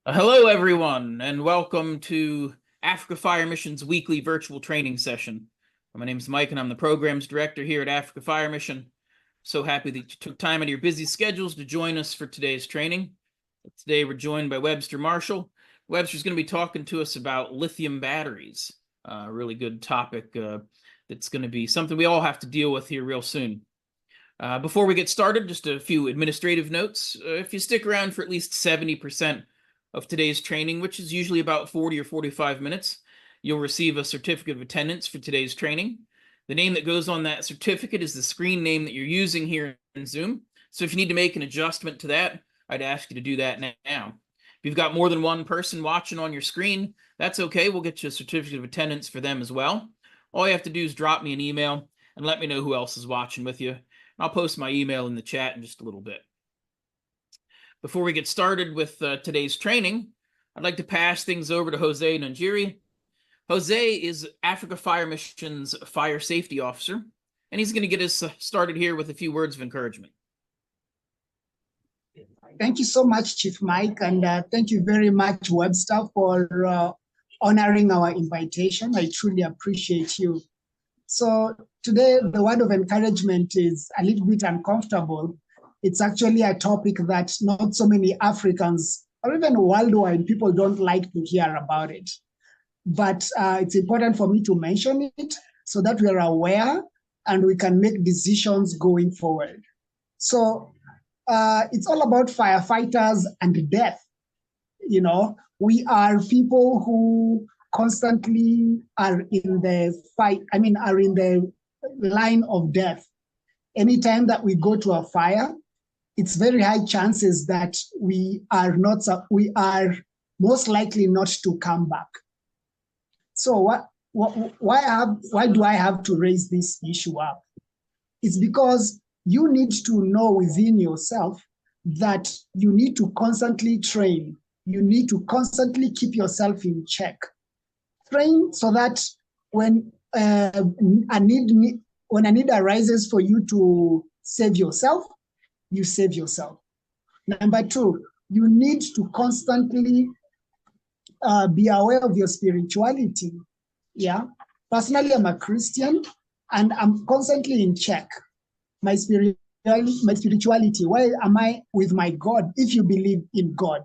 Hello, everyone, and welcome to Africa Fire Mission's weekly virtual training session. My name is Mike, and I'm the programs director here at Africa Fire Mission. So happy that you took time out of your busy schedules to join us for today's training. Today, we're joined by Webster Marshall. Webster's going to be talking to us about lithium batteries, a really good topic that's going to be something we all have to deal with here real soon. Before we get started, just a few administrative notes. If you stick around for at least 70% of today's training, which is usually about 40 or 45 minutes, you'll receive a certificate of attendance for today's training. The name that goes on that certificate is the screen name that you're using here in Zoom. So if you need to make an adjustment to that, I'd ask you to do that now. If you've got more than one person watching on your screen, that's okay. We'll get you a certificate of attendance for them as well. All you have to do is drop me an email and let me know who else is watching with you. I'll post my email in the chat in just a little bit. Before we get started with today's training, I'd like to pass things over to Jose Nangiri. Jose is Africa Fire Mission's Fire Safety Officer, and he's going to get us started here with a few words of encouragement. Thank you so much, Chief Mike, and thank you very much, Webster, for honoring our invitation. I truly appreciate you. So today, the word of encouragement is a little bit uncomfortable. It's actually a topic that not so many Africans or even worldwide people don't like to hear about it. But it's important for me to mention it so that we are aware and we can make decisions going forward. So it's all about firefighters and death. You know, we are people who constantly are in the fight, are in the line of death. Anytime that we go to a fire, it's very high chances that we are most likely not to come back. So why do I have to raise this issue up? It's because you need to know within yourself that you need to constantly train. You need to constantly keep yourself in check. Train so that when a need arises for you to save yourself, you save yourself. Number two, you need to constantly be aware of your spirituality. Yeah. Personally, I'm a Christian and I'm constantly in check. My spirituality, why am I with my God if you believe in God?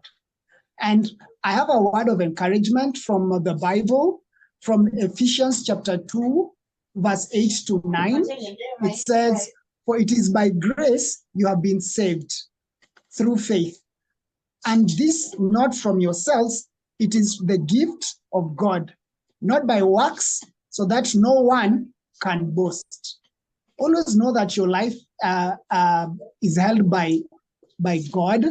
And I have a word of encouragement from the Bible, from Ephesians chapter 2, verse 8 to 9. It says, "For it is by grace you have been saved through faith. And this not from yourselves, it is the gift of God, not by works, so that no one can boast." Always know that your life is held by God,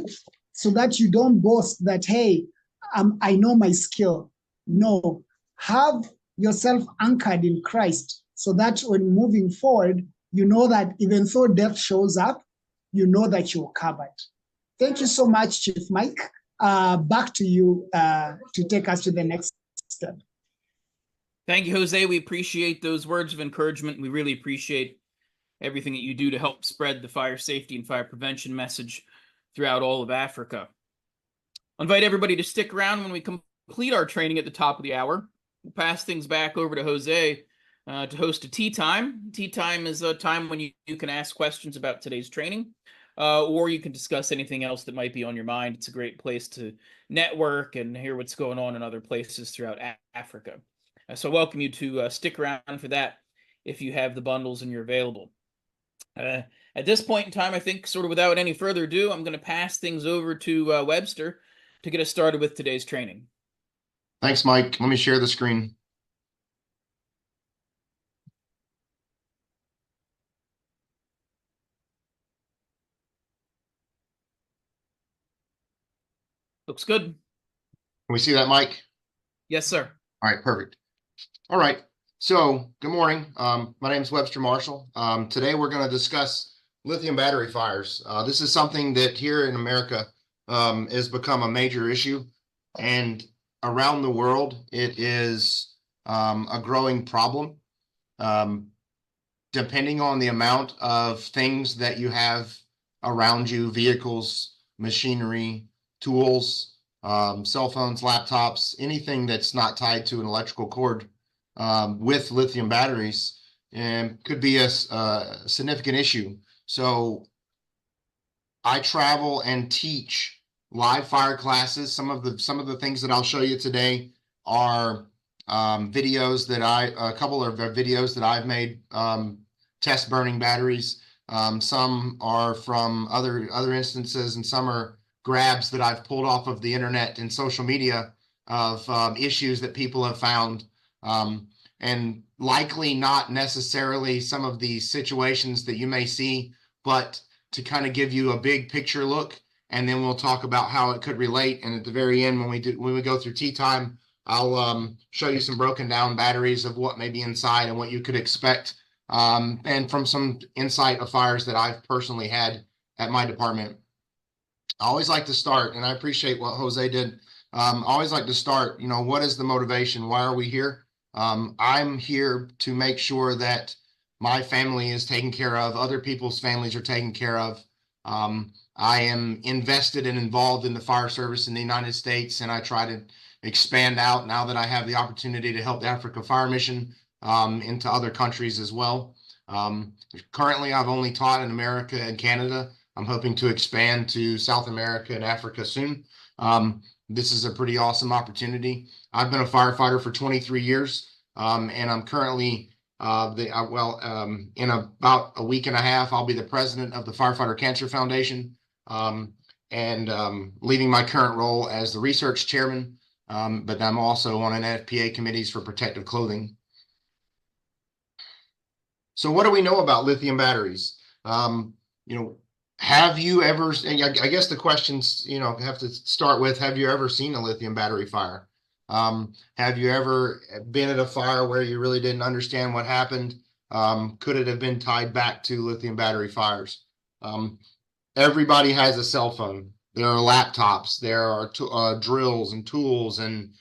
so that you don't boast that, hey, I know my skill. No, have yourself anchored in Christ so that when moving forward, you know that even though death shows up, you know that you're covered. Thank you so much, Chief Mike. Back to you to take us to the next step. Thank you, Jose. We appreciate those words of encouragement. We really appreciate everything that you do to help spread the fire safety and fire prevention message throughout all of Africa. I'll invite everybody to stick around when we complete our training at the top of the hour. We'll pass things back over to Jose to host a tea time. Tea time is a time when you can ask questions about today's training, or you can discuss anything else that might be on your mind. It's a great place to network and hear what's going on in other places throughout Africa. So I welcome you to stick around for that if you have the bundles and you're available. At this point in time, I think sort of without any further ado, I'm going to pass things over to Webster to get us started with today's training. Thanks, Mike. Let me share the screen. Looks good. Can we see that, Mike? Yes, sir. All right, perfect. All right. So, good morning. My name is Webster Marshall. Today, we're going to discuss lithium battery fires. This is something that here in America has become a major issue, and around the world, it is a growing problem. Depending on the amount of things that you have around you, vehicles, machinery, tools, cell phones, laptops, anything that's not tied to an electrical cord with lithium batteries, and could be a significant issue. So I travel and teach live fire classes. Some of the things that I'll show you today are videos that a couple of videos that I've made, test burning batteries. Some are from other instances, and some are grabs that I've pulled off of the internet and social media of issues that people have found, and likely not necessarily some of the situations that you may see, but to kind of give you a big picture look, and then we'll talk about how it could relate. And at the very end, when we go through tea time, I'll show you some broken down batteries of what may be inside and what you could expect, and from some insight of fires that I've personally had at my department. I always like to start, and I appreciate what Jose did. I always like to start, what is the motivation? Why are we here? I'm here to make sure that my family is taken care of, other people's families are taken care of. I am invested and involved in the fire service in the United States, and I try to expand out now that I have the opportunity to help the Africa Fire Mission into other countries as well. Currently, I've only taught in America and Canada. I'm hoping to expand to South America and Africa soon. This is a pretty awesome opportunity. I've been a firefighter for 23 years, and I'm currently in about a week and a half, I'll be the president of the Firefighter Cancer Foundation, and leaving my current role as the research chairman, but I'm also on an NFPA committees for protective clothing. So what do we know about lithium batteries? Have you ever, I guess the questions, have to start with, have you ever seen a lithium battery fire? Have you ever been at a fire where you really didn't understand what happened? Could it have been tied back to lithium battery fires? Everybody has a cell phone. There are laptops. There are drills and tools and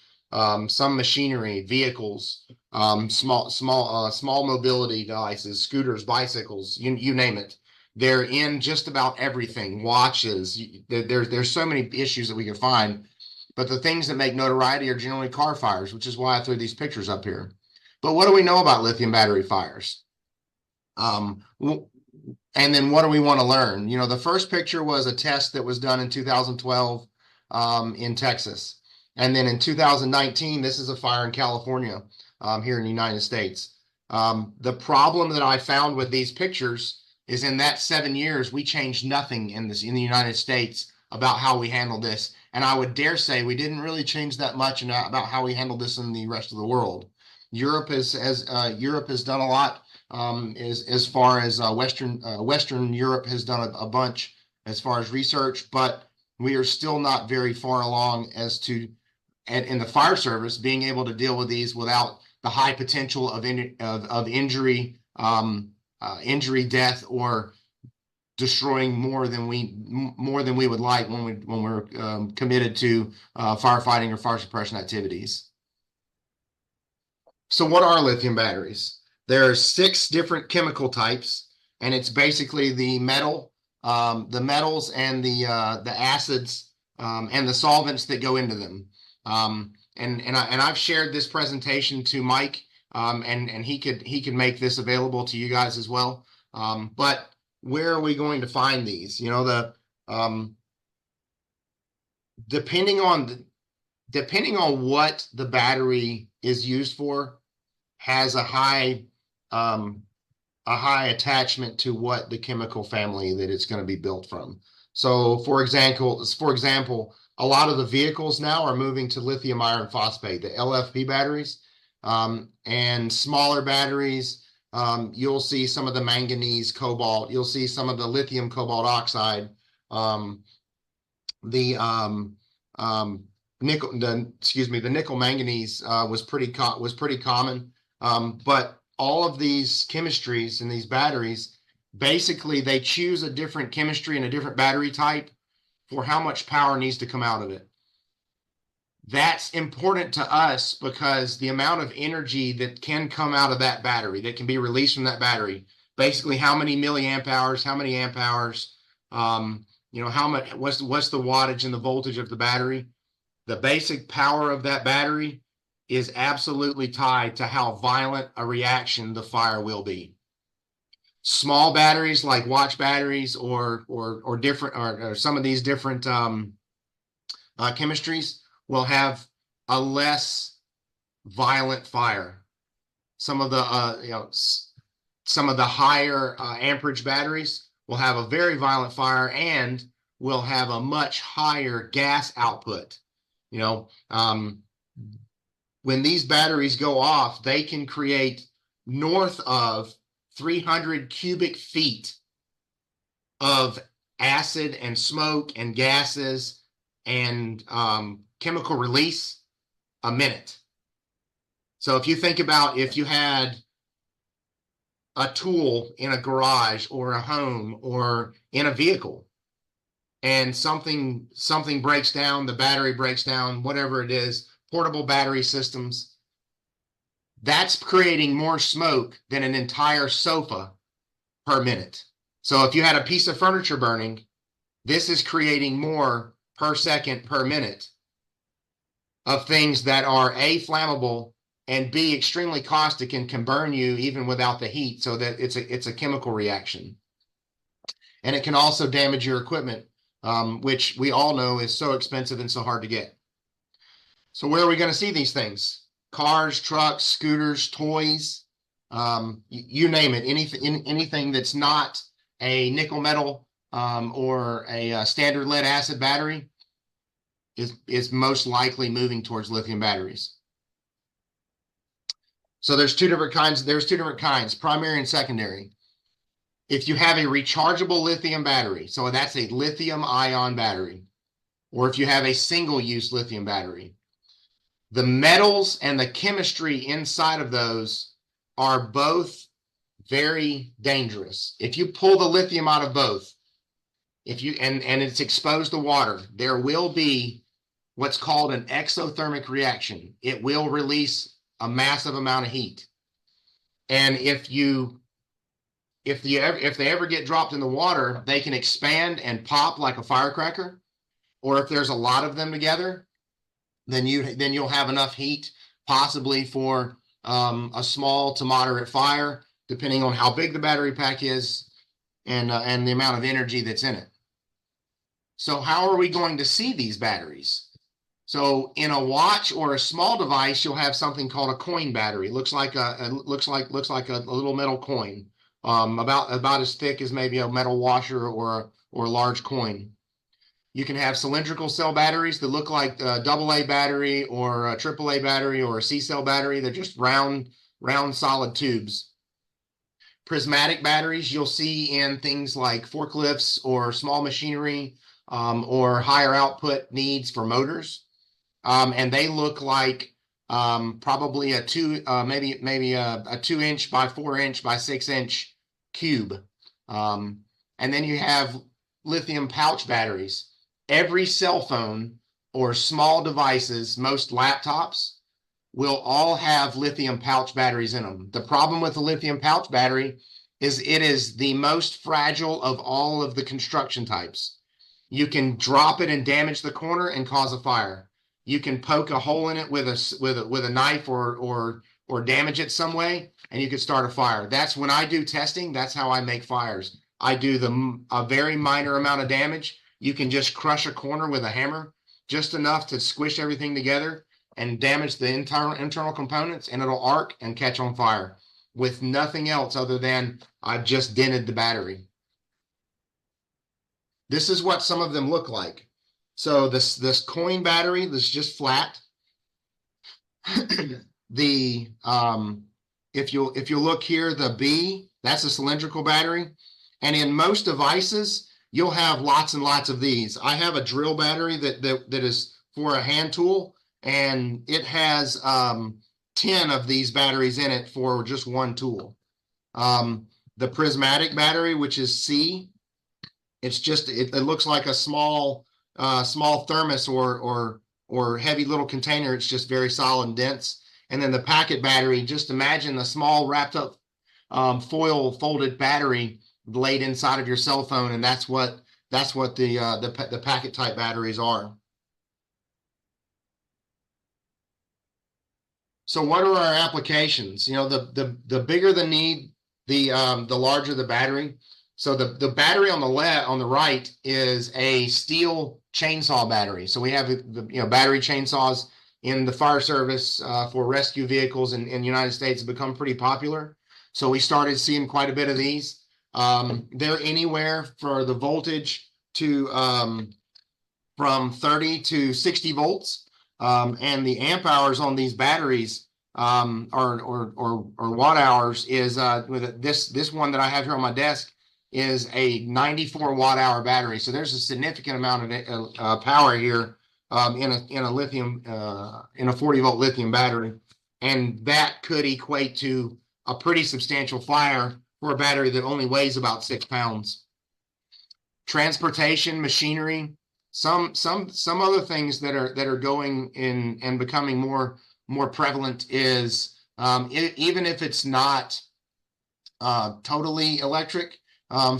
some machinery, vehicles, small mobility devices, scooters, bicycles, you name it. They're in just about everything. Watches. There's so many issues that we can find. But the things that make notoriety are generally car fires, which is why I threw these pictures up here. But what do we know about lithium battery fires? And then what do we want to learn? The first picture was a test that was done in 2012 in Texas. And then in 2019, this is a fire in California here in the United States. The problem that I found with these pictures is in that 7 years, we changed nothing in the United States about how we handled this. And I would dare say we didn't really change that much about how we handle this in the rest of the world. Europe has done a lot, as far as Western Europe has done a bunch as far as research, but we are still not very far along as to, in the fire service, being able to deal with these without the high potential of injury, death, or destroying more than we would like when we're committed to firefighting or fire suppression activities. So what are lithium batteries? There are 6 different chemical types, and it's basically the metals and the acids and the solvents that go into them. And I've shared this presentation to Mike, and he could make this available to you guys as well. But where are we going to find these? Depending on what the battery is used for, has a high attachment to what the chemical family that it's going to be built from. So, for example, a lot of the vehicles now are moving to lithium iron phosphate, the LFP batteries, and smaller batteries. You'll see some of the manganese, cobalt. You'll see some of the lithium cobalt oxide. The nickel manganese was pretty common. But all of these chemistries in these batteries, basically they choose a different chemistry and a different battery type for how much power needs to come out of it. That's important to us because the amount of energy that can come out of that battery, that can be released from that battery, basically how many milliamp hours, how many amp hours, how much, what's the wattage and the voltage of the battery. The basic power of that battery is absolutely tied to how violent a reaction the fire will be. Small batteries like watch batteries or different or some of these different chemistries will have a less violent fire. Some of the some of the higher amperage batteries will have a very violent fire and will have a much higher gas output. When these batteries go off, they can create north of 300 cubic feet of acid and smoke and gases and chemical release a minute. So if you think about if you had a tool in a garage or a home or in a vehicle and something breaks down, the battery breaks down, whatever it is, portable battery systems, that's creating more smoke than an entire sofa per minute. So if you had a piece of furniture burning, this is creating more per second per minute of things that are A, flammable, and B, extremely caustic and can burn you even without the heat, so that it's a chemical reaction. And it can also damage your equipment, which we all know is so expensive and so hard to get. So where are we going to see these things? Cars, trucks, scooters, toys, you name it. Anything that's not a nickel metal or a standard lead acid battery is most likely moving towards lithium batteries. So there's two different kinds, primary and secondary. If you have a rechargeable lithium battery, so that's a lithium ion battery, or if you have a single-use lithium battery, the metals and the chemistry inside of those are both very dangerous. If you pull the lithium out of both, and it's exposed to water, there will be what's called an exothermic reaction. It will release a massive amount of heat. And if they ever get dropped in the water, they can expand and pop like a firecracker. Or if there's a lot of them together, then you'll have enough heat possibly for a small to moderate fire, depending on how big the battery pack is and the amount of energy that's in it. So how are we going to see these batteries? So in a watch or a small device, you'll have something called a coin battery. It looks like a little metal coin, about as thick as maybe a metal washer or a large coin. You can have cylindrical cell batteries that look like a AA battery or a AAA battery or a C cell battery. They're just round solid tubes. Prismatic batteries you'll see in things like forklifts or small machinery or higher output needs for motors. And they look like probably a 2-inch by 4-inch by 6-inch cube. And then you have lithium pouch batteries. Every cell phone or small devices, most laptops, will all have lithium pouch batteries in them. The problem with the lithium pouch battery is it is the most fragile of all of the construction types. You can drop it and damage the corner and cause a fire. You can poke a hole in it with a knife or damage it some way, and you can start a fire. That's when I do testing. That's how I make fires. I do a very minor amount of damage. You can just crush a corner with a hammer, just enough to squish everything together and damage the internal components, and it'll arc and catch on fire with nothing else other than I've just dented the battery. This is what some of them look like. So this coin battery, this is just flat. If you look here, the B, that's a cylindrical battery. And in most devices, you'll have lots and lots of these. I have a drill battery that is for a hand tool, and it has 10 of these batteries in it for just one tool. The prismatic battery, which is C, it looks like a small thermos or heavy little container. It's just very solid and dense. And then the packet battery, just imagine a small wrapped up foil folded battery laid inside of your cell phone, and that's what the packet type batteries are. So what are our applications? You know, the bigger the need, the larger the battery. So the battery on the right is a steel chainsaw battery. So we have the battery chainsaws in the fire service for rescue vehicles in the United States have become pretty popular. So we started seeing quite a bit of these. They're anywhere for the voltage to from 30 to 60 volts. And the amp hours on these batteries or watt hours is with this one that I have here on my desk is a 94 watt hour battery. So there's a significant amount of power here in a lithium in a 40 volt lithium battery, and that could equate to a pretty substantial fire for a battery that only weighs about 6 pounds. Transportation, machinery, some other things that are going in and becoming more prevalent is even if it's not totally electric,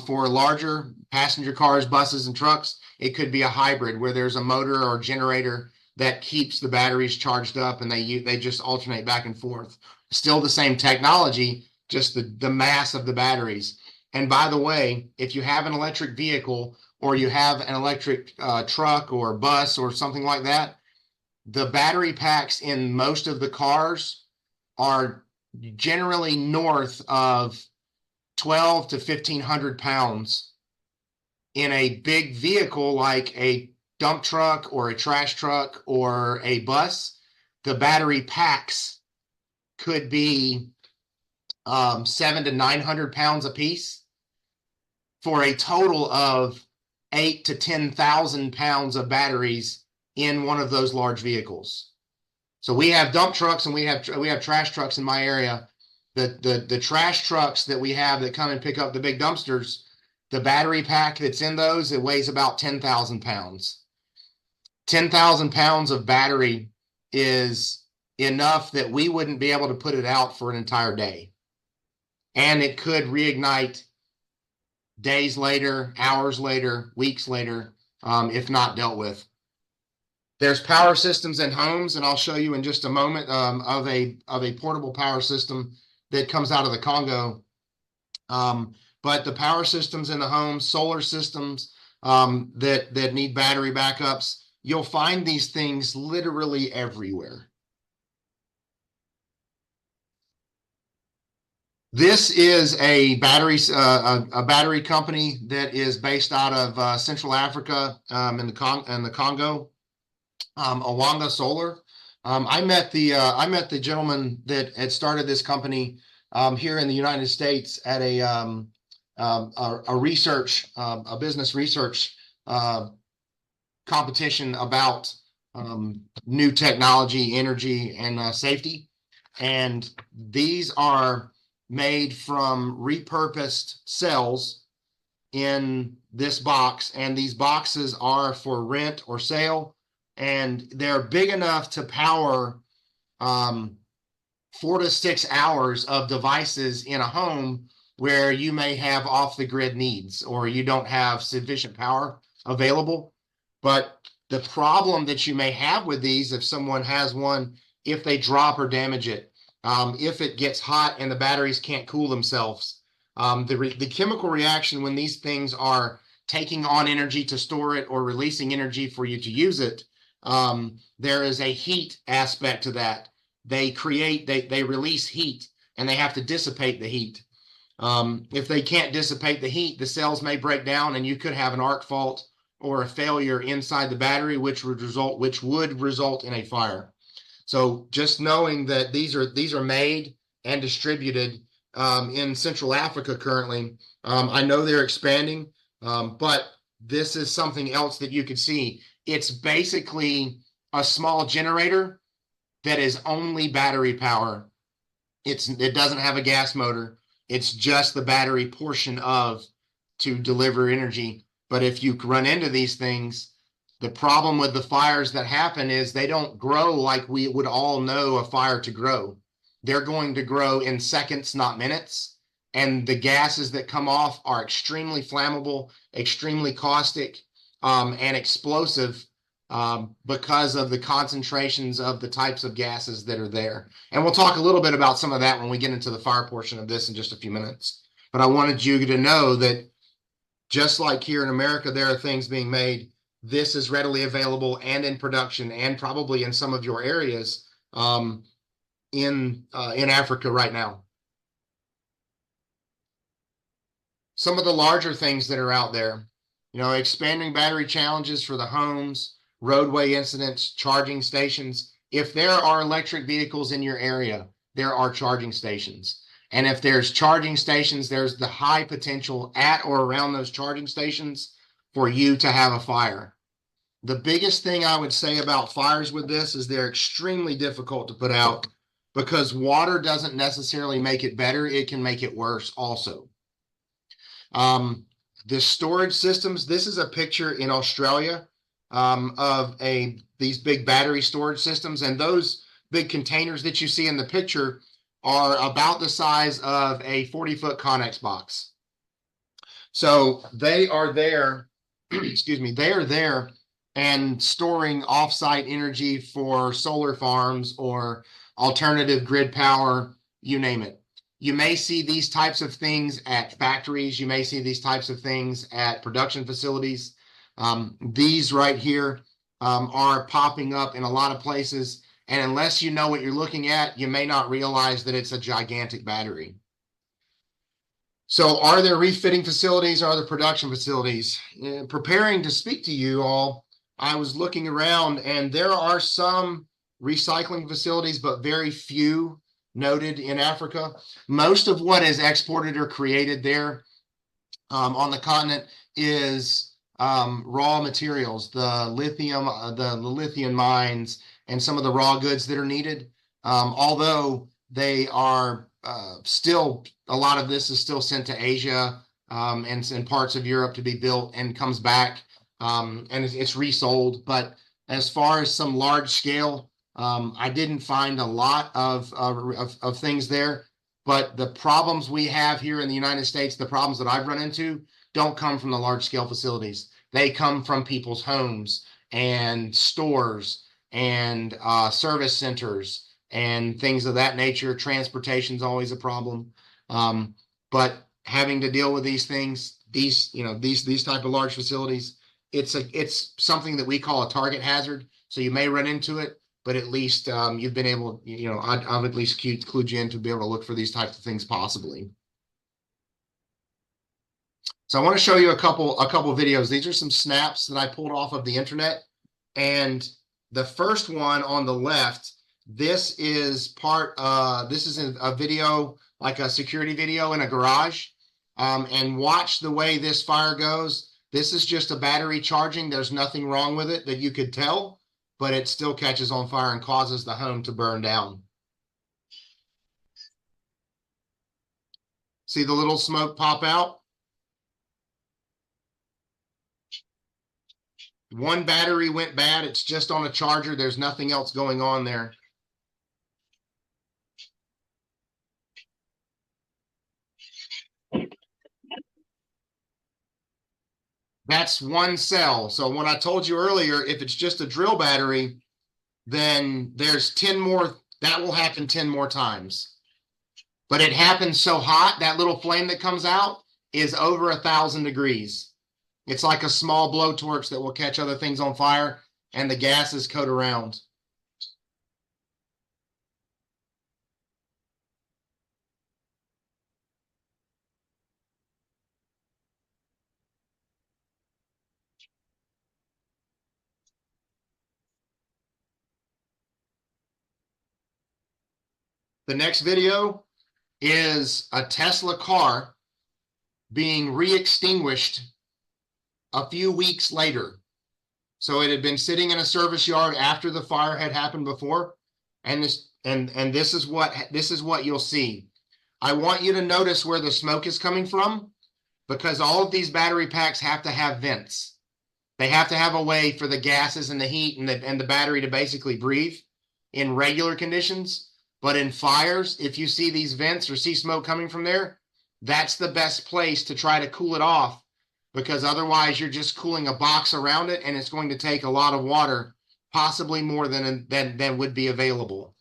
for larger passenger cars, buses, and trucks, it could be a hybrid where there's a motor or generator that keeps the batteries charged up and they just alternate back and forth. Still the same technology, just the mass of the batteries. And by the way, if you have an electric vehicle or you have an electric truck or bus or something like that, the battery packs in most of the cars are generally north of 12 to 1,500 pounds. In a big vehicle like a dump truck or a trash truck or a bus, the battery packs could be 700 to 900 pounds a piece for a total of 8,000 to 10,000 pounds of batteries in one of those large vehicles. So we have dump trucks and we have trash trucks in my area. The trash trucks that we have that come and pick up the big dumpsters, the battery pack that's in those, it weighs about 10,000 pounds. 10,000 pounds of battery is enough that we wouldn't be able to put it out for an entire day. And it could reignite days later, hours later, weeks later, if not dealt with. There's power systems in homes, and I'll show you in just a moment of a portable power system that comes out of the Congo. But the power systems in the home, solar systems that need battery backups, you'll find these things literally everywhere. This is a battery company that is based out of Central Africa in the Congo, Awanga Solar. I met the gentleman that had started this company here in the United States at a business research competition about new technology, energy, and safety. And these are made from repurposed cells in this box, and these boxes are for rent or sale, and they're big enough to power 4 to 6 hours of devices in a home where you may have off the grid needs or you don't have sufficient power available. But the problem that you may have with these, if someone has one, if they drop or damage it, if it gets hot and the batteries can't cool themselves, the chemical reaction when these things are taking on energy to store it or releasing energy for you to use it, there is a heat aspect to that. They release heat and they have to dissipate the heat. If they can't dissipate the heat, the cells may break down and you could have an arc fault or a failure inside the battery, which would result in a fire. So just knowing that these are made and distributed in Central Africa currently, I know they're expanding, but this is something else that you can see. It's basically a small generator that is only battery power. It doesn't have a gas motor. It's just the battery portion to deliver energy. But if you run into these things, the problem with the fires that happen is they don't grow like we would all know a fire to grow. They're going to grow in seconds, not minutes. And the gases that come off are extremely flammable, extremely caustic, and explosive. because of the concentrations of the types of gases that are there. And we'll talk a little bit about some of that when we get into the fire portion of this in just a few minutes. But I wanted you to know that just like here in America, there are things being made. This is readily available and in production, and probably in some of your areas in Africa right now. Some of the larger things that are out there, expanding battery challenges for the homes, roadway incidents, charging stations. If there are electric vehicles in your area, there are charging stations. And if there's charging stations, there's the high potential at or around those charging stations for you to have a fire. The biggest thing I would say about fires with this is they're extremely difficult to put out because water doesn't necessarily make it better. It can make it worse also. The storage systems, this is a picture in Australia of these big battery storage systems, and those big containers that you see in the picture are about the size of a 40-foot Connex box. So they are there, excuse me, they are there and storing offsite energy for solar farms or alternative grid power, you name it. You may see these types of things at factories. You may see these types of things at production facilities. These right here are popping up in a lot of places. And unless you know what you're looking at, you may not realize that it's a gigantic battery. So are there refitting facilities? Are there production facilities? Preparing to speak to you all, I was looking around, and there are some recycling facilities, but very few noted in Africa. Most of what is exported or created there on the continent is raw materials, the lithium mines, and some of the raw goods that are needed. Although they are still, a lot of this is still sent to Asia and parts of Europe to be built and comes back and it's resold. But as far as some large scale, I didn't find a lot of things there. But the problems we have here in the United States, the problems that I've run into, don't come from the large scale facilities. They come from people's homes and stores and service centers and things of that nature. Transportation's always a problem. But having to deal with these things, these type of large facilities, it's something that we call a target hazard. So you may run into it, but at least you've been able, I've at least clued you in to be able to look for these types of things possibly. So I want to show you a couple videos. These are some snaps that I pulled off of the internet. And the first one on the left, this is a video, like a security video in a garage. And watch the way this fire goes. This is just a battery charging. There's nothing wrong with it that you could tell, but it still catches on fire and causes the home to burn down. See the little smoke pop out? One battery went bad. It's just on a charger. There's nothing else going on there. That's one cell. So when I told you earlier, if it's just a drill battery, then there's 10 more. That will happen 10 more times. But it happens so hot, that little flame that comes out is over 1,000 degrees. It's like a small blowtorch that will catch other things on fire, and the gases coat around. The next video is a Tesla car being re-extinguished a few weeks later. So it had been sitting in a service yard after the fire had happened before. And this is what you'll see. I want you to notice where the smoke is coming from, because all of these battery packs have to have vents. They have to have a way for the gases and the heat and the battery to basically breathe in regular conditions. But in fires, if you see these vents or see smoke coming from there, that's the best place to try to cool it off, because otherwise you're just cooling a box around it and it's going to take a lot of water, possibly more than would be available.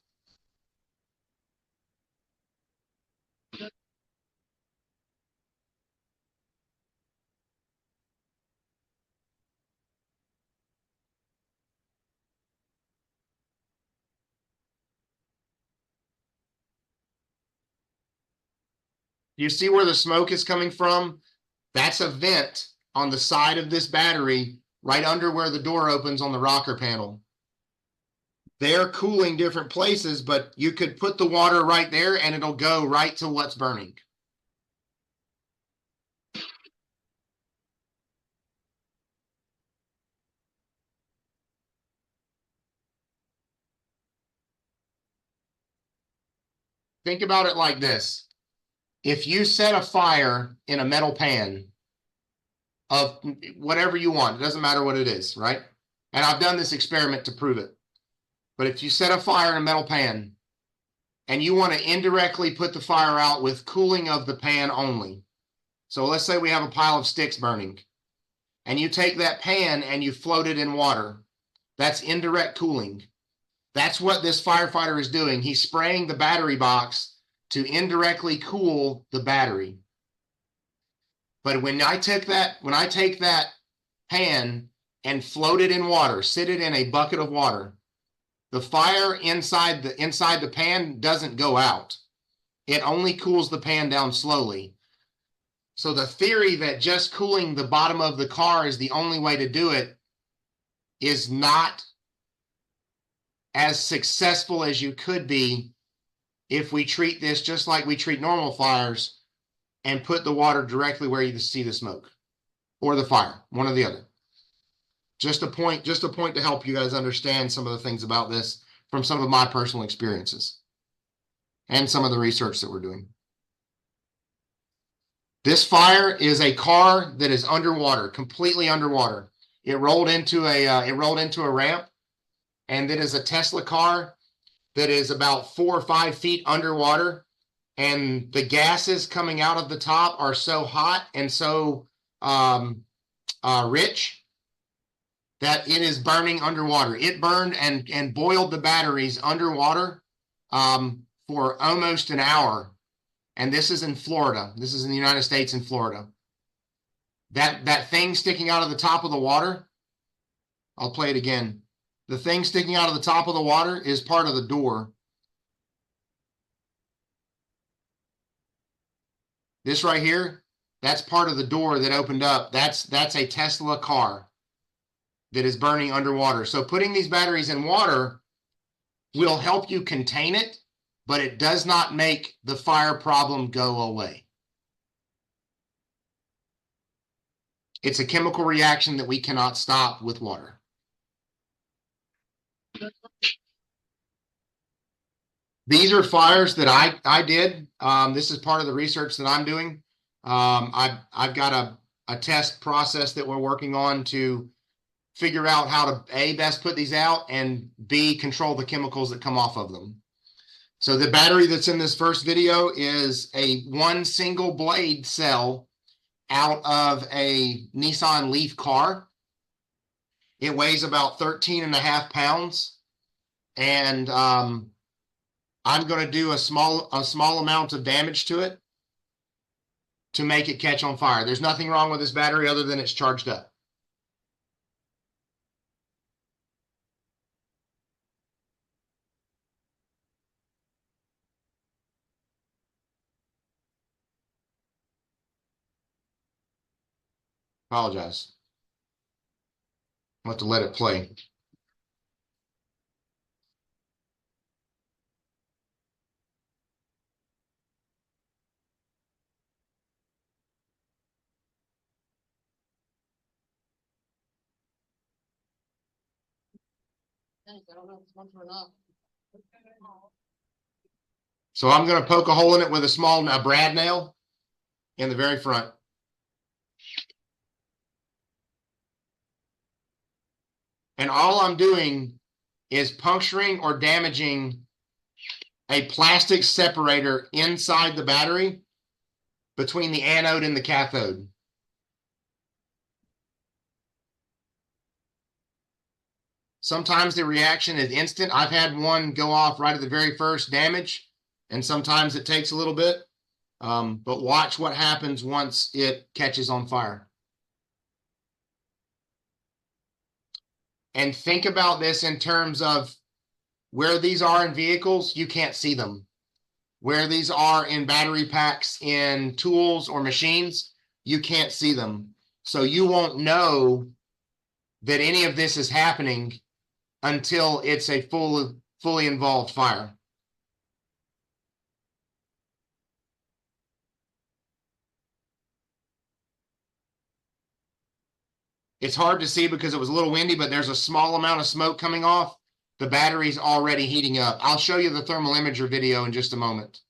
You see where the smoke is coming from? That's a vent on the side of this battery, right under where the door opens on the rocker panel. They're cooling different places, but you could put the water right there and it'll go right to what's burning. Think about it like this. If you set a fire in a metal pan of whatever you want, it doesn't matter what it is, right? And I've done this experiment to prove it. But if you set a fire in a metal pan and you want to indirectly put the fire out with cooling of the pan only. So let's say we have a pile of sticks burning and you take that pan and you float it in water. That's indirect cooling. That's what this firefighter is doing. He's spraying the battery box to indirectly cool the battery. But when I take that pan and float it in water, sit it in a bucket of water, the fire inside the pan doesn't go out. It only cools the pan down slowly. So the theory that just cooling the bottom of the car is the only way to do it is not as successful as you could be if we treat this just like we treat normal fires and put the water directly where you see the smoke or the fire, one or the other. Just a point to help you guys understand some of the things about this from some of my personal experiences and some of the research that we're doing. This fire is a car that is underwater, completely underwater. It rolled into a ramp, and it is a Tesla car that is about 4 or 5 feet underwater, and the gases coming out of the top are so hot and so rich that it is burning underwater. It burned and boiled the batteries underwater for almost an hour. And this is in Florida. This is in the United States in Florida. That thing sticking out of the top of the water, I'll play it again. The thing sticking out of the top of the water is part of the door. This right here, that's part of the door that opened up. That's a Tesla car that is burning underwater. So putting these batteries in water will help you contain it, but it does not make the fire problem go away. It's a chemical reaction that we cannot stop with water. These are fires that I did. This is part of the research that I'm doing. I've got a test process that we're working on to figure out how to A, best put these out, and B, control the chemicals that come off of them. So the battery that's in this first video is a one single blade cell out of a Nissan Leaf car. It weighs about 13.5 pounds. And I'm going to do a small amount of damage to it to make it catch on fire. There's nothing wrong with this battery other than it's charged up. Apologize. I'll have to let it play. So I'm going to poke a hole in it with a brad nail in the very front. And all I'm doing is puncturing or damaging a plastic separator inside the battery between the anode and the cathode. Sometimes the reaction is instant. I've had one go off right at the very first damage, and sometimes it takes a little bit. But watch what happens once it catches on fire. And think about this in terms of where these are in vehicles, you can't see them. Where these are in battery packs, in tools or machines, you can't see them. So you won't know that any of this is happening until it's a fully involved fire. It's hard to see because it was a little windy, but there's a small amount of smoke coming off. The battery's already heating up. I'll show you the thermal imager video in just a moment.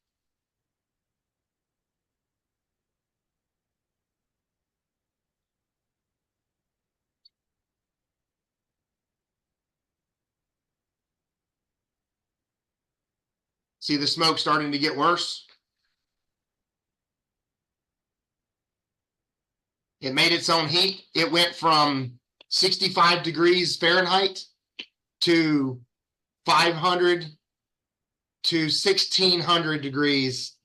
See the smoke starting to get worse? It made its own heat. It went from 65 degrees Fahrenheit to 500 to 1600 degrees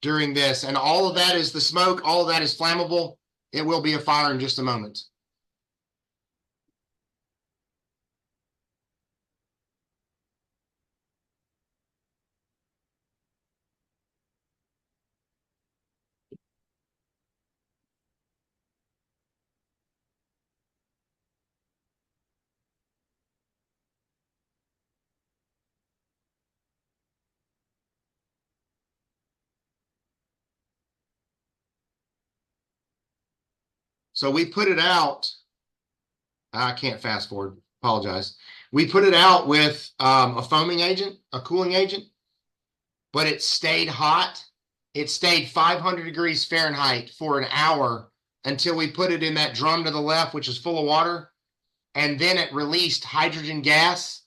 during this. And all of that is the smoke. All of that is flammable. It will be a fire in just a moment. So we put it out. I can't fast forward. Apologize. We put it out with a foaming agent, a cooling agent, but it stayed hot. It stayed 500 degrees Fahrenheit for an hour until we put it in that drum to the left, which is full of water. And then it released hydrogen gas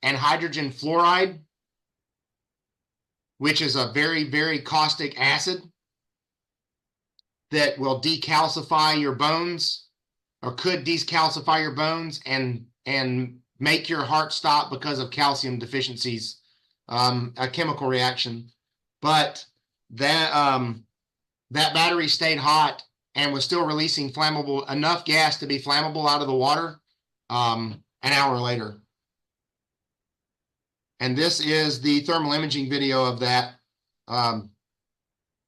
and hydrogen fluoride, which is a very, very caustic acid that will decalcify your bones, or could decalcify your bones and make your heart stop because of calcium deficiencies, a chemical reaction. But that that battery stayed hot and was still releasing flammable, enough gas to be flammable out of the water an hour later. And this is the thermal imaging video of that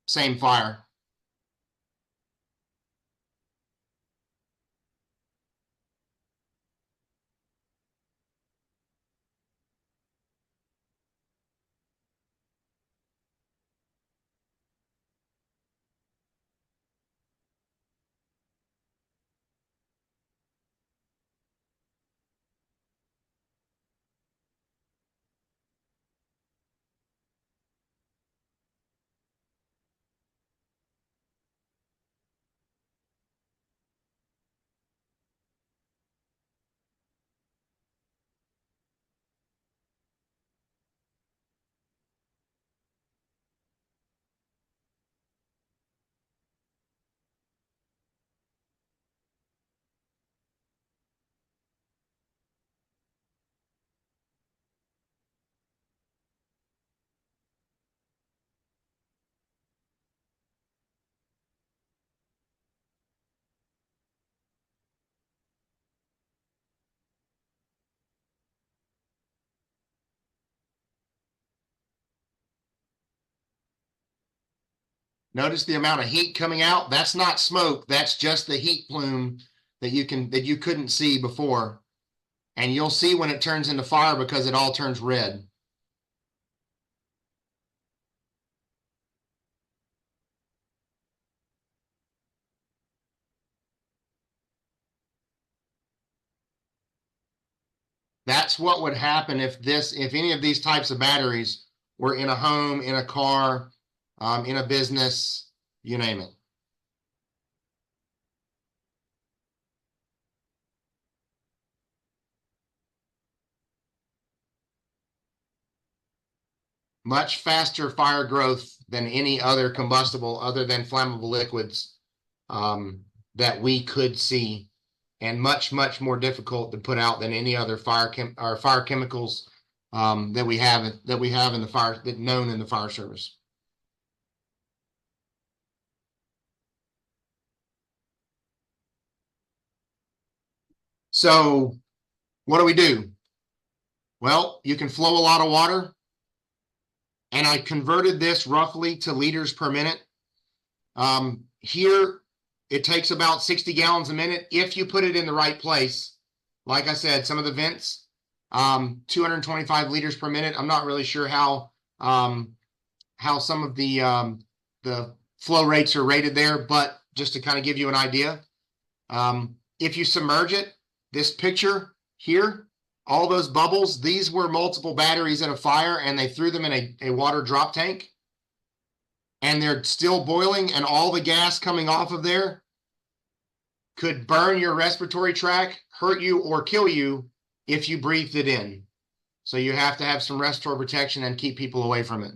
same fire. Notice the amount of heat coming out. That's not smoke. That's just the heat plume that you couldn't see before. And you'll see when it turns into fire because it all turns red. That's what would happen if any of these types of batteries were in a home, in a car, in a business, you name it. Much faster fire growth than any other combustible other than flammable liquids that we could see. and much, much more difficult to put out than any other fire chemicals that we have in the fire, that known in the fire service. So what do we do? Well, you can flow a lot of water, and I converted this roughly to liters per minute. Here, it takes about 60 gallons a minute if you put it in the right place. Like I said, some of the vents, 225 liters per minute. I'm not really sure how some of the flow rates are rated there, but just to kind of give you an idea, if you submerge it, this picture here, all those bubbles, these were multiple batteries in a fire, and they threw them in a water drop tank, and they're still boiling, and all the gas coming off of there could burn your respiratory tract, hurt you, or kill you if you breathed it in. So you have to have some respiratory protection and keep people away from it.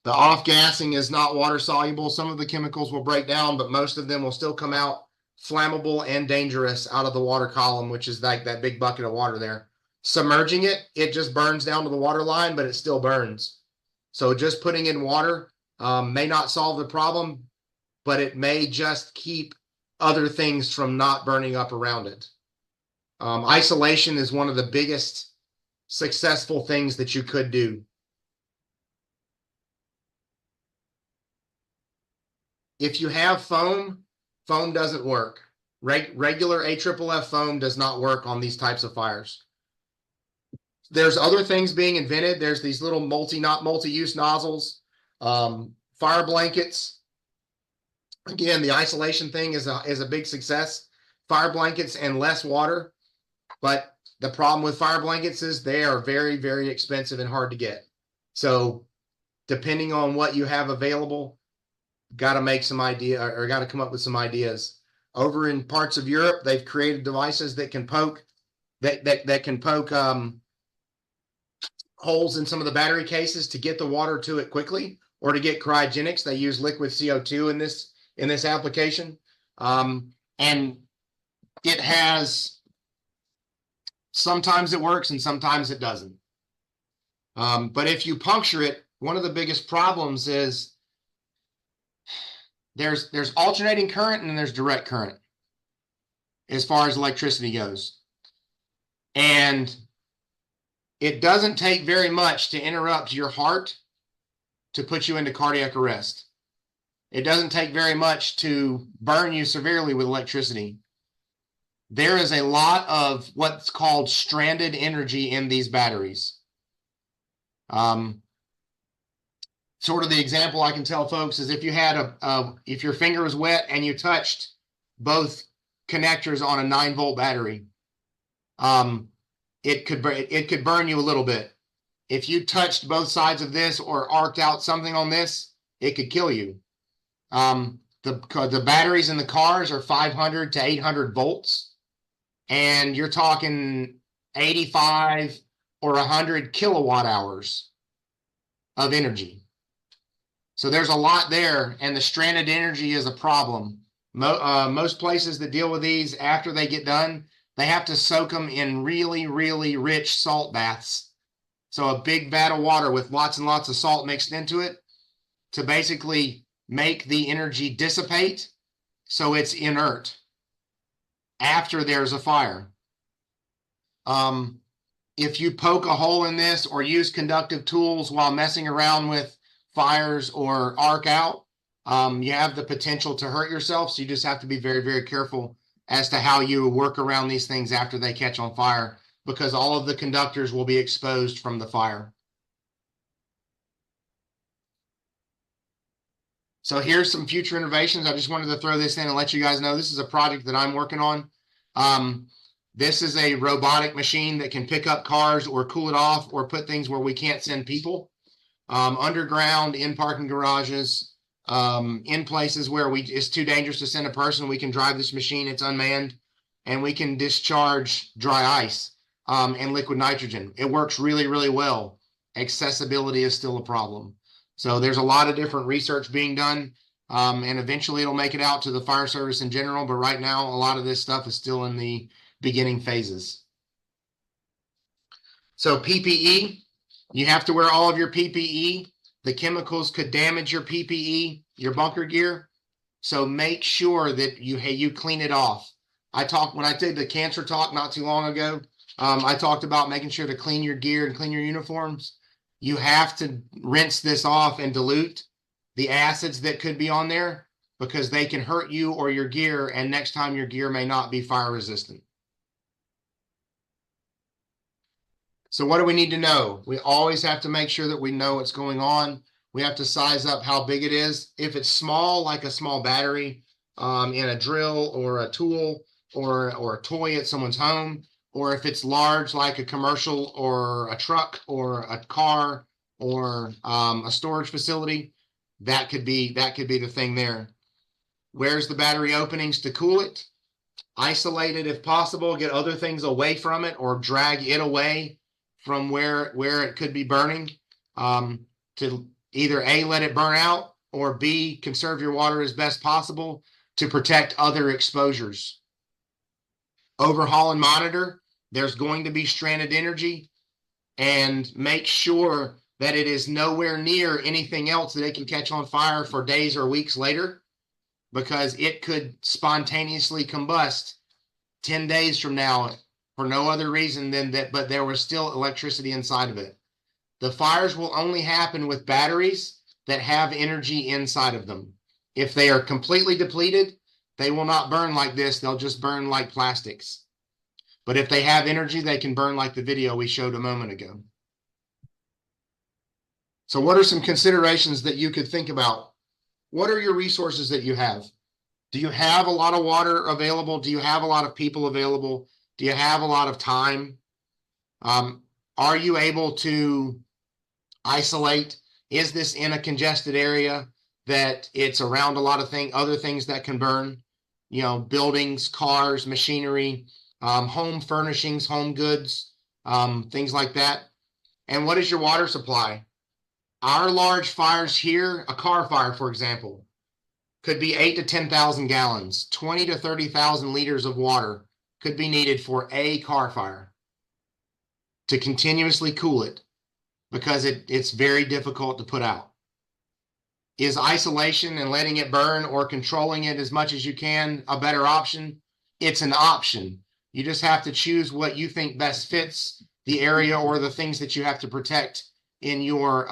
The off-gassing is not water soluble. Some of the chemicals will break down, but most of them will still come out flammable and dangerous out of the water column, which is like that big bucket of water there. Submerging it, it just burns down to the water line, but it still burns. So just putting in water may not solve the problem, but it may just keep other things from not burning up around it. Isolation is one of the biggest successful things that you could do. If you have foam, foam doesn't work. Regular AFFF foam does not work on these types of fires. There's other things being invented. There's these little multi-use nozzles, fire blankets. Again, the isolation thing is a big success. Fire blankets and less water. But the problem with fire blankets is they are very, very expensive and hard to get. So depending on what you have available, got to make some idea, or got to come up with some ideas. Over in parts of Europe, they've created devices that can poke holes in some of the battery cases to get the water to it quickly, or to get cryogenics. They use liquid CO2 in this application, and it has, sometimes it works and sometimes it doesn't. But if you puncture it, one of the biggest problems is there's alternating current and there's direct current as far as electricity goes. And it doesn't take very much to interrupt your heart to put you into cardiac arrest. It doesn't take very much to burn you severely with electricity. There is a lot of what's called stranded energy in these batteries. Sort of the example I can tell folks is if you had if your finger was wet and you touched both connectors on a 9-volt battery, it could burn you a little bit. If you touched both sides of this or arced out something on this, it could kill you. The batteries in the cars are 500 to 800 volts, and you're talking 85 or 100 kilowatt hours of energy. So there's a lot there, and the stranded energy is a problem. Most places that deal with these, after they get done, they have to soak them in really, really rich salt baths. So a big vat of water with lots and lots of salt mixed into it to basically make the energy dissipate so it's inert after there's a fire. If you poke a hole in this or use conductive tools while messing around with fires or arc out, you have the potential to hurt yourself. So you just have to be very, very careful as to how you work around these things after they catch on fire, because all of the conductors will be exposed from the fire. So here's some future innovations. I just wanted to throw this in and let you guys know this is a project that I'm working on. This is a robotic machine that can pick up cars or cool it off or put things where we can't send people. Underground, in parking garages, in places where it's too dangerous to send a person, we can drive this machine. It's unmanned, and we can discharge dry ice and liquid nitrogen. It works really, really well. Accessibility is still a problem. So there's a lot of different research being done. and eventually it'll make it out to the fire service in general. But right now, a lot of this stuff is still in the beginning phases. So PPE, you have to wear all of your PPE. The chemicals could damage your PPE, your bunker gear. So make sure that you clean it off. When I did the cancer talk not too long ago, I talked about making sure to clean your gear and clean your uniforms. You have to rinse this off and dilute the acids that could be on there, because they can hurt you or your gear, and next time your gear may not be fire resistant. So what do we need to know? We always have to make sure that we know what's going on. We have to size up how big it is. If it's small, like a small battery in a drill or a tool or a toy at someone's home, or if it's large, like a commercial or a truck or a car or a storage facility, that could be the thing there. Where's the battery openings to cool it? Isolate it if possible. Get other things away from it, or drag it away from where it could be burning, to either A, let it burn out, or B, conserve your water as best possible to protect other exposures. Overhaul and monitor. There's going to be stranded energy, and make sure that it is nowhere near anything else that it can catch on fire for days or weeks later, because it could spontaneously combust 10 days from now for no other reason than that, but there was still electricity inside of it. The fires will only happen with batteries that have energy inside of them. If they are completely depleted, they will not burn like this. They'll just burn like plastics. But if they have energy, they can burn like the video we showed a moment ago. So what are some considerations that you could think about? What are your resources that you have? Do you have a lot of water available? Do you have a lot of people available? Do you have a lot of time? Are you able to isolate? Is this in a congested area that it's around a lot of other things that can burn? You know, buildings, cars, machinery, home furnishings, home goods, things like that. And what is your water supply? Our large fires here, a car fire, for example, could be 8,000 to 10,000 gallons, 20,000 to 30,000 liters of water could be needed for a car fire to continuously cool it, because it's very difficult to put out. Is isolation and letting it burn, or controlling it as much as you can, a better option? It's an option. You just have to choose what you think best fits the area or the things that you have to protect in your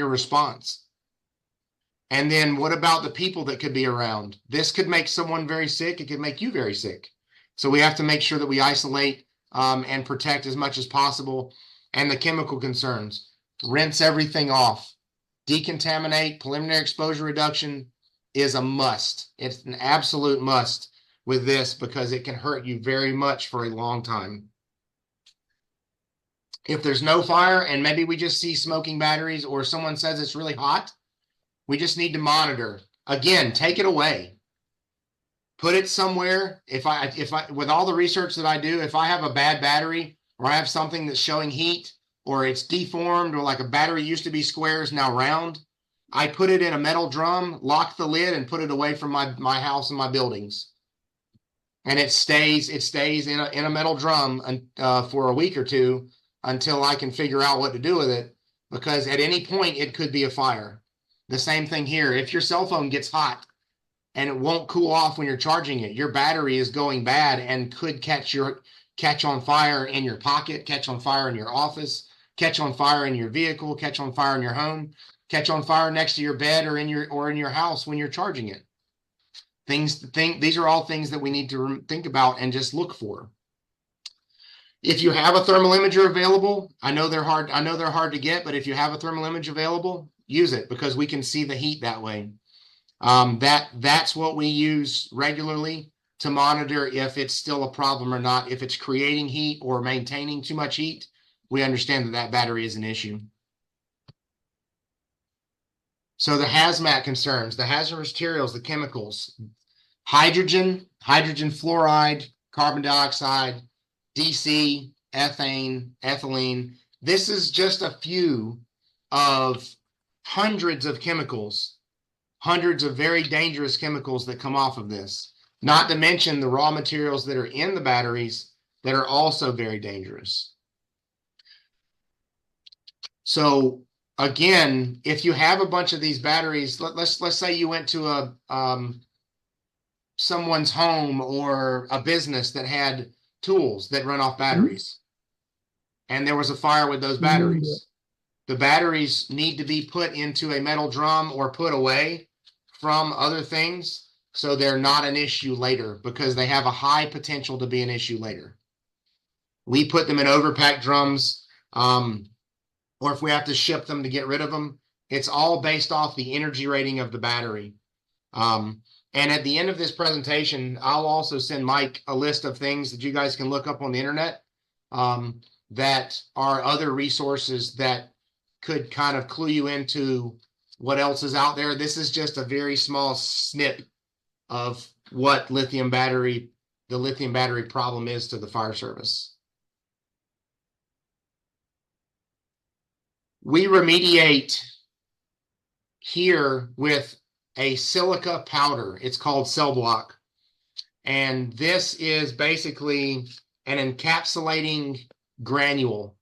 response. And then what about the people that could be around? This could make someone very sick. It could make you very sick. So we have to make sure that we isolate and protect as much as possible. And the chemical concerns, rinse everything off. Decontaminate. Preliminary exposure reduction is a must. It's an absolute must with this, because it can hurt you very much for a long time. If there's no fire and maybe we just see smoking batteries, or someone says it's really hot, we just need to monitor. Again, take it away. Put it somewhere. If I, with all the research that I do, if I have a bad battery, or I have something that's showing heat, or it's deformed, or like a battery used to be square is now round, I put it in a metal drum, lock the lid, and put it away from my house and my buildings. And it stays in a metal drum for a week or two, until I can figure out what to do with it, because at any point it could be a fire. The same thing here. If your cell phone gets hot and it won't cool off when you're charging it, your battery is going bad and could catch on fire in your pocket, catch on fire in your office, catch on fire in your vehicle, catch on fire in your home, catch on fire next to your bed or in your house when you're charging it. These are all things that we need to think about and just look for. If you have a thermal imager available, I know they're hard to get, but if you have a thermal image available, use it, because we can see the heat that way. That's what we use regularly to monitor if it's still a problem or not. If it's creating heat or maintaining too much heat, we understand that battery is an issue. So the hazmat concerns, the hazardous materials, the chemicals, hydrogen fluoride, carbon dioxide, DC, ethane, ethylene. This is just a few of hundreds of chemicals hundreds of very dangerous chemicals that come off of this, not to mention the raw materials that are in the batteries that are also very dangerous. So again, if you have a bunch of these batteries, let's say you went to a someone's home or a business that had tools that run off batteries, and there was a fire with those batteries. The batteries need to be put into a metal drum or put away from other things so they're not an issue later, because they have a high potential to be an issue later. We put them in overpack drums, or if we have to ship them to get rid of them, it's all based off the energy rating of the battery. And at the end of this presentation, I'll also send Mike a list of things that you guys can look up on the internet, that are other resources that could kind of clue you into what else is out there. This is just a very small snip of what the lithium battery problem is to the fire service. We remediate here with a silica powder. It's called cell block. And this is basically an encapsulating granule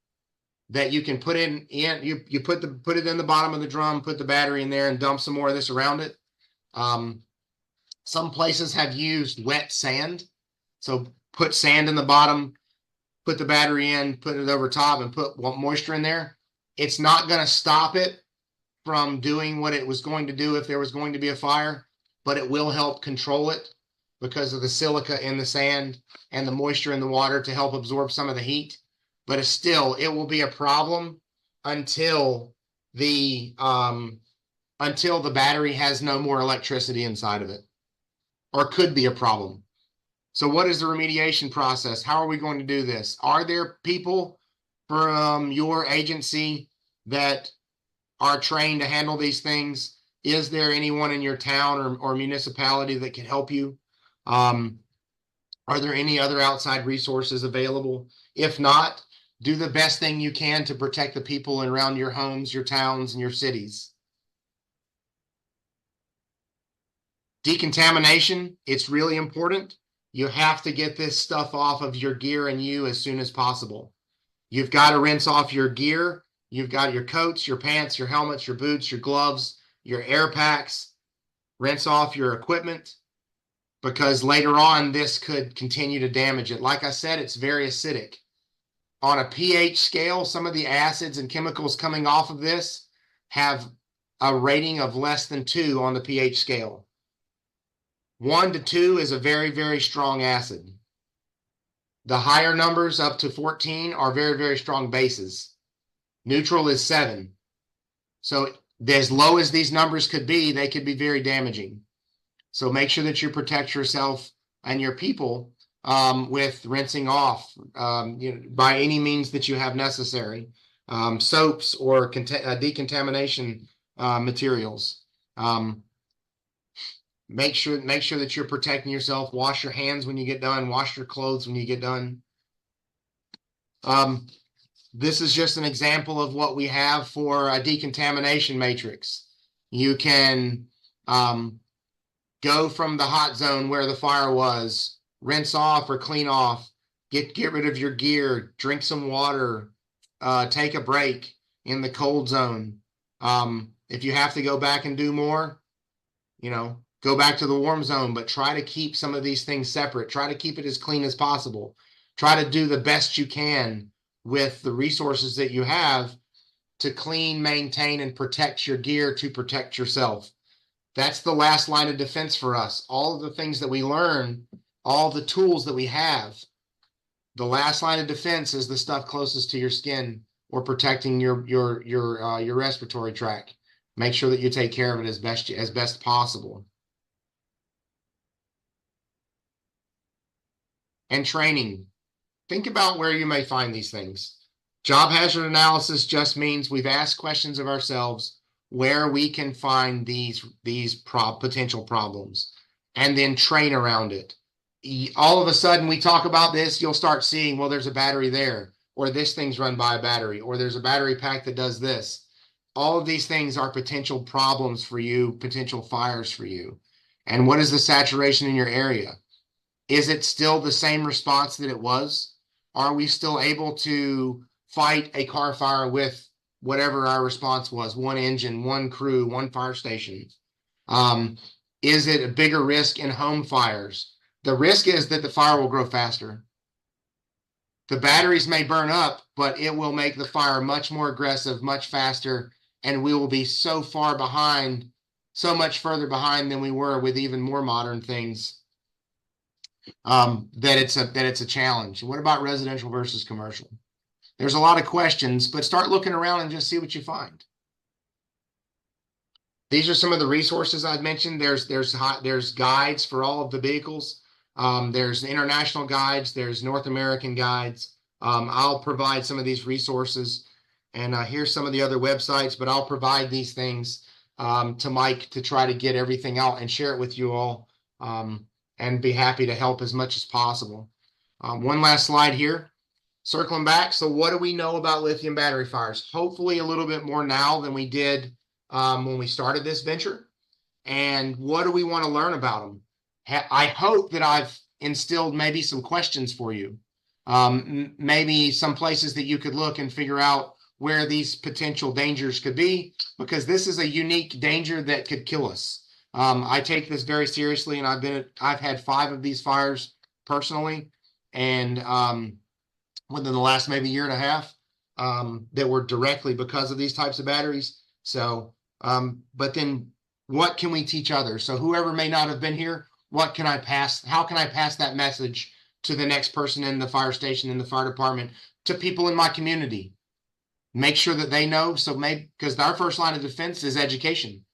that you can put in you put it in the bottom of the drum, put the battery in there, and dump some more of this around it. Some places have used wet sand. So put sand in the bottom, put the battery in, put it over top, and put moisture in there. It's not going to stop it from doing what it was going to do if there was going to be a fire, but it will help control it because of the silica in the sand and the moisture in the water to help absorb some of the heat. But it will be a problem until the battery has no more electricity inside of it, or could be a problem. So what is the remediation process? How are we going to do this? Are there people from your agency that are trained to handle these things? Is there anyone in your town or municipality that can help you? Are there any other outside resources available? If not, do the best thing you can to protect the people around your homes, your towns, and your cities. Decontamination, it's really important. You have to get this stuff off of your gear and you as soon as possible. You've got to rinse off your gear. You've got your coats, your pants, your helmets, your boots, your gloves, your air packs. Rinse off your equipment, because later on this could continue to damage it. Like I said, it's very acidic. On a pH scale, some of the acids and chemicals coming off of this have a rating of less than 2 on the pH scale. 1 to 2 is a very, very strong acid. The higher numbers up to 14 are very, very strong bases. Neutral is 7. So as low as these numbers could be, they could be very damaging. So make sure that you protect yourself and your people with rinsing off by any means that you have necessary. Soaps or decontamination materials. Make sure that you're protecting yourself. Wash your hands when you get done. Wash your clothes when you get done. This is just an example of what we have for a decontamination matrix. You can go from the hot zone where the fire was, rinse off or clean off, get rid of your gear, drink some water, take a break in the cold zone. If you have to go back and do more, go back to the warm zone, but try to keep some of these things separate. Try to keep it as clean as possible. Try to do the best you can with the resources that you have to clean, maintain, and protect your gear, to protect yourself. That's the last line of defense for us. All of the things that we learn, all the tools that we have, the last line of defense is the stuff closest to your skin or protecting your respiratory tract. Make sure that you take care of it as best possible. And training. Think about where you may find these things. Job hazard analysis just means we've asked questions of ourselves where we can find these potential problems and then train around it. All of a sudden we talk about this, you'll start seeing, well, there's a battery there, or this thing's run by a battery, or there's a battery pack that does this. all of these things are potential problems for you, potential fires for you. And what is the saturation in your area? Is it still the same response that it was? Are we still able to fight a car fire with whatever our response was? One engine, one crew, one fire station. Is it a bigger risk in home fires? The risk is that the fire will grow faster. The batteries may burn up, but it will make the fire much more aggressive, much faster, and we will be so far behind, so much further behind than we were with even more modern things, that it's a challenge. What about residential versus commercial? There's a lot of questions, but start looking around and just see what you find. These are some of the resources I've mentioned. There's guides for all of the vehicles. There's international guides. There's North American guides. I'll provide some of these resources, and here's some of the other websites, but I'll provide these things to Mike to try to get everything out and share it with you all, and be happy to help as much as possible. One last slide here. Circling back, so what do we know about lithium battery fires? Hopefully a little bit more now than we did when we started this venture. And what do we want to learn about them? I hope that I've instilled maybe some questions for you. Maybe some places that you could look and figure out where these potential dangers could be, because this is a unique danger that could kill us. I take this very seriously, and I've had 5 of these fires personally, and within the last maybe year and a half, that were directly because of these types of batteries. So, but then what can we teach others? So whoever may not have been here, what can I pass? How can I pass that message to the next person in the fire station, in the fire department, to people in my community? Make sure that they know. So maybe, because our first line of defense is education.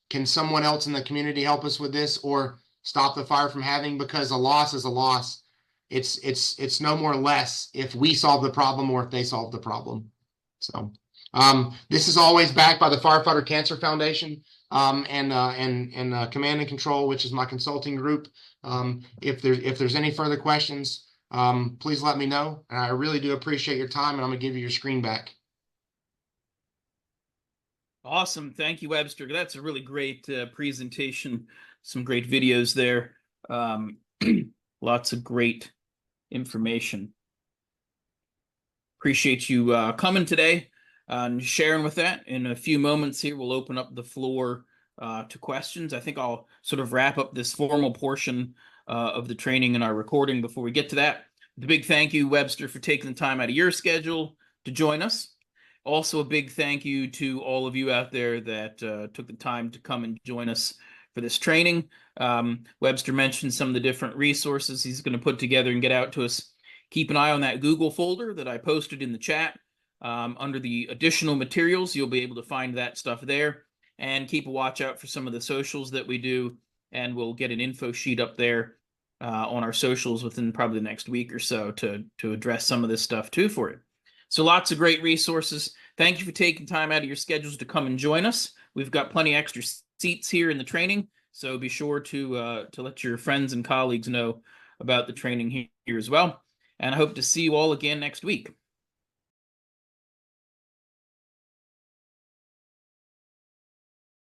Can someone else in the community help us with this, or stop the fire from having? Because a loss is a loss. It's no more or less if we solve the problem or if they solve the problem. So this is always backed by the Firefighter Cancer Foundation, and Command and Control, which is my consulting group. If there's any further questions, please let me know. And I really do appreciate your time, and I'm gonna give you your screen back. Awesome. Thank you, Webster. That's a really great presentation. Some great videos there. Lots of great information. Appreciate you coming today and sharing with that. In a few moments here, we'll open up the floor to questions. I think I'll sort of wrap up this formal portion of the training and our recording before we get to that. The big thank you, Webster, for taking the time out of your schedule to join us. Also, a big thank you to all of you out there that took the time to come and join us for this training. Webster mentioned some of the different resources he's going to put together and get out to us. Keep an eye on that Google folder that I posted in the chat. Under the additional materials, you'll be able to find that stuff there. And keep a watch out for some of the socials that we do. And we'll get an info sheet up there on our socials within probably the next week or so to address some of this stuff too for you. So lots of great resources. Thank you for taking time out of your schedules to come and join us. We've got plenty of extra seats here in the training, so be sure to let your friends and colleagues know about the training here as well. And I hope to see you all again next week.